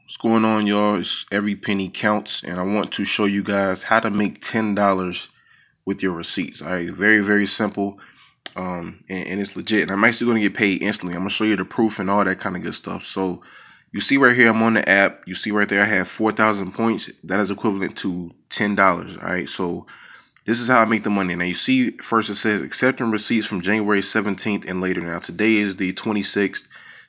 What's going on, y'all? It's Every Penny Counts, and I want to show you guys how to make $10 with your receipts. All right, very, very simple, and it's legit. And I'm actually going to get paid instantly. I'm going to show you the proof and all that kind of good stuff. So you see right here, I'm on the app. You see right there, I have 4,000 points. That is equivalent to $10. All right, so this is how I make the money. Now you see, first it says accepting receipts from January 17th and later. Now today is the 26th.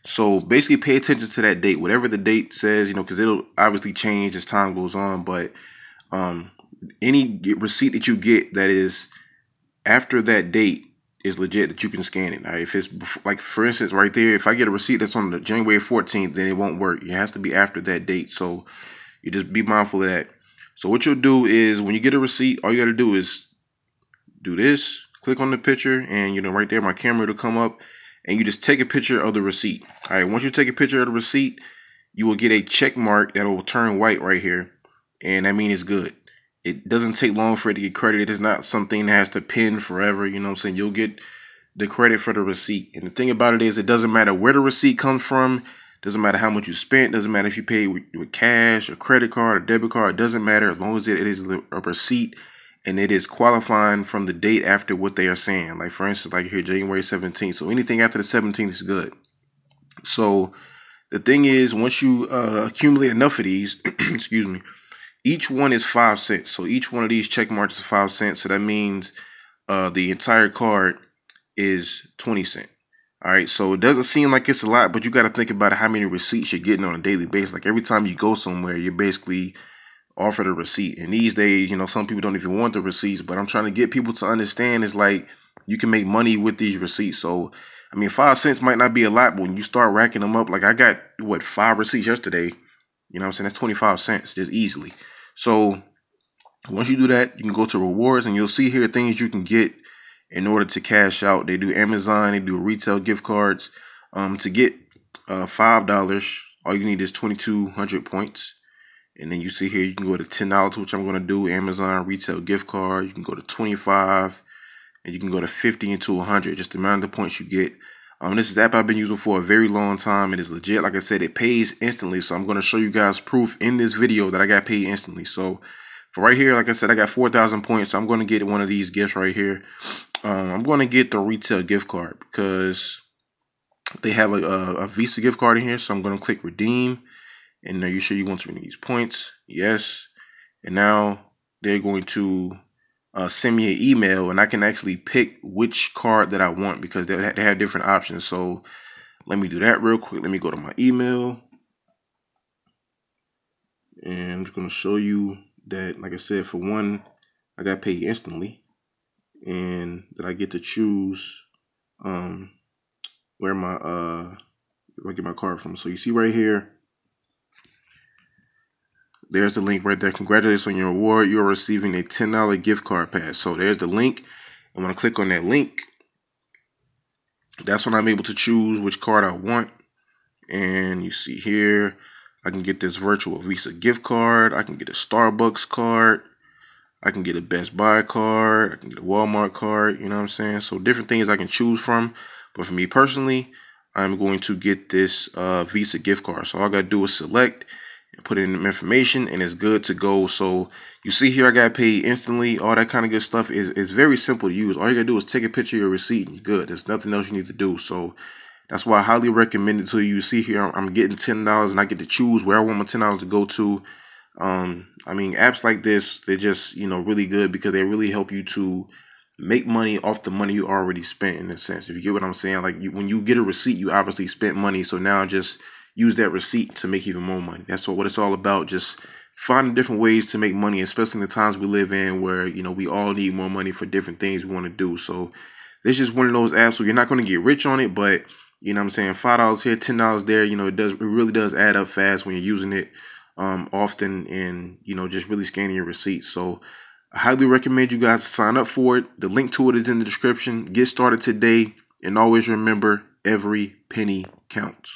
So basically pay attention to that date, whatever the date says, because it'll obviously change as time goes on. But any receipt that you get that is after that date is legit, that you can scan it. All right? If it's before, like for instance, right there, if I get a receipt that's on the January 14th, then it won't work. It has to be after that date. So you just be mindful of that. So what you'll do is when you get a receipt, all you got to do is do this, click on the picture, and right there my camera will come up, and you just take a picture of the receipt. All right, once you take a picture of the receipt, you will get a check mark that will turn white right here, and that means it's good. It doesn't take long for it to get credited. It's not something that has to pin forever. You know what I'm saying? You'll get the credit for the receipt. And the thing about it is, it doesn't matter where the receipt comes from. Doesn't matter how much you spent. Doesn't matter if you paid with cash, a credit card, a debit card. It doesn't matter as long as it is a receipt and it is qualifying from the date after what they are saying. Like for instance, like here, January 17th. So anything after the 17th is good. So the thing is, once you accumulate enough of these, excuse me, each one is 5 cents. So each one of these check marks is 5 cents. So that means the entire card is 20 cents. All right, so it doesn't seem like it's a lot, but you got to think about how many receipts you're getting on a daily basis. Like every time you go somewhere, you're basically offered a receipt. And these days, some people don't even want the receipts, but I'm trying to get people to understand it's like you can make money with these receipts. So, 5 cents might not be a lot, but when you start racking them up, like I got, 5 receipts yesterday, you know what I'm saying? That's 25 cents just easily. So once you do that, you can go to rewards and you'll see here things you can get in order to cash out. They do Amazon, they do retail gift cards. To get $5, all you need is 2,200 points. And then you see here, you can go to $10, which I'm going to do, Amazon retail gift card. You can go to 25, and you can go to 50 and to 100, just the amount of points you get. This is the app I've been using for a very long time. It is legit. Like I said, it pays instantly. So I'm going to show you guys proof in this video that I got paid instantly. So for right here, like I said, I got 4,000 points. So I'm going to get one of these gifts right here. I'm going to get the retail gift card because they have a Visa gift card in here. So I'm going to click redeem. And are you sure you want to redeem these points? Yes. And now they're going to send me an email, and I can actually pick which card that I want because they have different options. So let me do that real quick. Let me go to my email. And I'm just going to show you that, like I said, for one, I got paid instantly. And that I get to choose where I get my card from. So you see right here, there's the link right there. Congratulations on your reward. You're receiving a $10 gift card pass. So there's the link. And when I click on that link, that's when I'm able to choose which card I want. And you see here, I can get this virtual Visa gift card. I can get a Starbucks card. I can get a Best Buy card. I can get a Walmart card. You know what I'm saying? So different things I can choose from. But for me personally, I'm going to get this Visa gift card. So all I got to do is select, put in information, and it's good to go. So you see here, I got paid instantly. All that kind of good stuff is very simple to use. All you got to do is take a picture of your receipt and you're good. There's nothing else you need to do. So that's why I highly recommend it to you. You see here, I'm getting $10 and I get to choose where I want my $10 to go to. Apps like this, they're just, really good because they really help you to make money off the money you already spent, in a sense. If you get what I'm saying, like when you get a receipt, you obviously spent money. So now just use that receipt to make even more money. That's what it's all about. Just finding different ways to make money, especially in the times we live in where, we all need more money for different things we want to do. So this is just one of those apps where you're not going to get rich on it, but you know what I'm saying, $5 here, $10 there, it really does add up fast when you're using it often, and just really scanning your receipts. So I highly recommend you guys sign up for it. The link to it is in the description. Get started today, and always remember, every penny counts.